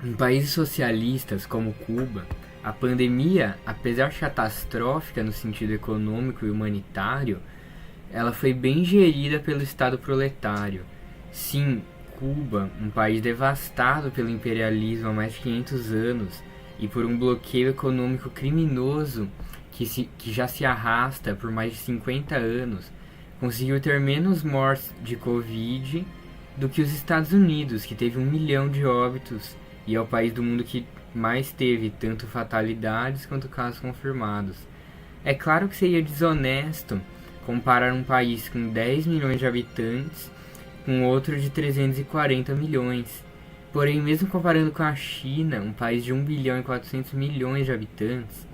Em países socialistas como Cuba, a pandemia, apesar de catastrófica no sentido econômico e humanitário, ela foi bem gerida pelo Estado proletário. Sim, Cuba, um país devastado pelo imperialismo há mais de 500 anos e por um bloqueio econômico criminoso que já se arrasta por mais de 50 anos, conseguiu ter menos mortes de Covid do que os Estados Unidos, que teve 1 milhão de óbitos e é o país do mundo que mais teve tanto fatalidades quanto casos confirmados. É claro que seria desonesto comparar um país com 10 milhões de habitantes com outro de 340 milhões. Porém, mesmo comparando com a China, um país de 1 bilhão e 400 milhões de habitantes,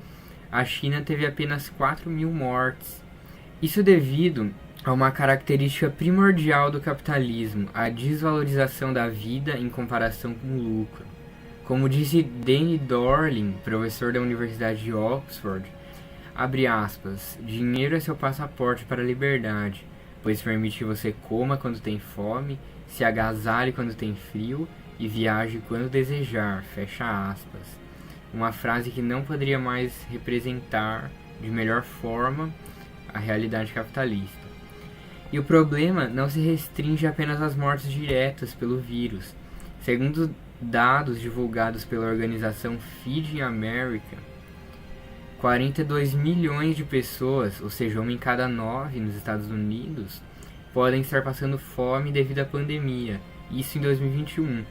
a China teve apenas 4 mil mortes. Isso devido a uma característica primordial do capitalismo, a desvalorização da vida em comparação com o lucro. Como disse Danny Dorling, professor da Universidade de Oxford, abre aspas, dinheiro é seu passaporte para a liberdade, pois permite que você coma quando tem fome, se agasalhe quando tem frio e viaje quando desejar, fecha aspas. Uma frase que não poderia mais representar de melhor forma a realidade capitalista. E o problema não se restringe apenas às mortes diretas pelo vírus. Segundo dados divulgados pela organização Feeding America, 42 milhões de pessoas, ou seja, uma em cada 9 nos Estados Unidos, podem estar passando fome devido à pandemia. Isso em 2021.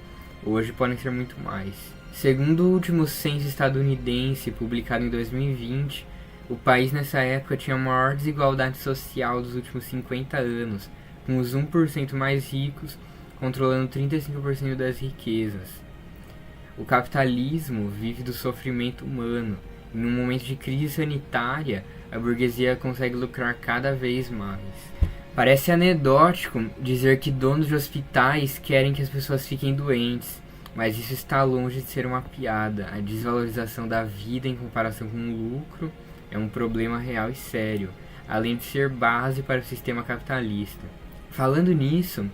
Hoje podem ser muito mais. Segundo o último censo estadunidense, publicado em 2020, o país nessa época tinha a maior desigualdade social dos últimos 50 anos, com os 1% mais ricos controlando 35% das riquezas. O capitalismo vive do sofrimento humano. Em um momento de crise sanitária, a burguesia consegue lucrar cada vez mais. Parece anedótico dizer que donos de hospitais querem que as pessoas fiquem doentes, mas isso está longe de ser uma piada. A desvalorização da vida em comparação com o lucro é um problema real e sério, além de ser base para o sistema capitalista. Falando nisso,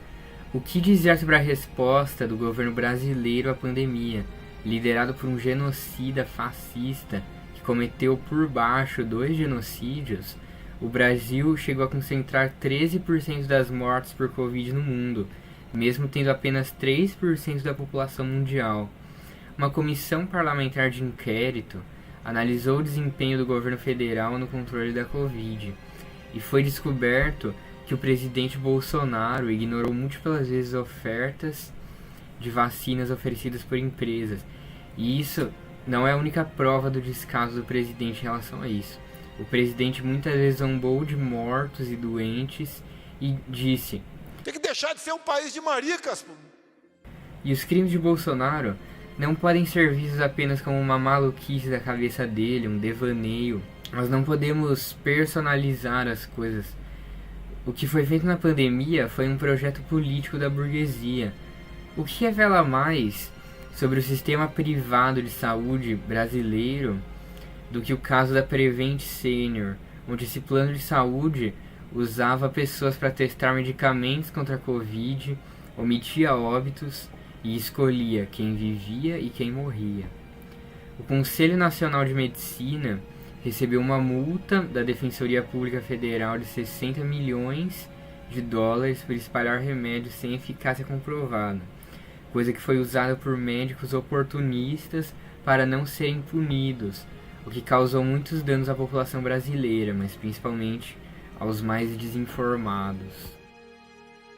o que dizer sobre a resposta do governo brasileiro à pandemia, liderado por um genocida fascista que cometeu por baixo 2 genocídios? O Brasil chegou a concentrar 13% das mortes por Covid no mundo, mesmo tendo apenas 3% da população mundial. Uma comissão parlamentar de inquérito analisou o desempenho do governo federal no controle da Covid, e foi descoberto que o presidente Bolsonaro ignorou múltiplas vezes ofertas de vacinas oferecidas por empresas. E isso não é a única prova do descaso do presidente em relação a isso. O presidente muitas vezes zombou de mortos e doentes e disse: tem que deixar de ser um país de maricas. E os crimes de Bolsonaro não podem ser vistos apenas como uma maluquice da cabeça dele, um devaneio. Nós não podemos personalizar as coisas. O que foi feito na pandemia foi um projeto político da burguesia. O que revela mais sobre o sistema privado de saúde brasileiro do que o caso da Prevent Senior, onde esse plano de saúde usava pessoas para testar medicamentos contra a Covid, omitia óbitos e escolhia quem vivia e quem morria. O Conselho Nacional de Medicina recebeu uma multa da Defensoria Pública Federal de 60 milhões de dólares por espalhar remédios sem eficácia comprovada, coisa que foi usada por médicos oportunistas para não serem punidos, o que causou muitos danos à população brasileira, mas principalmente aos mais desinformados.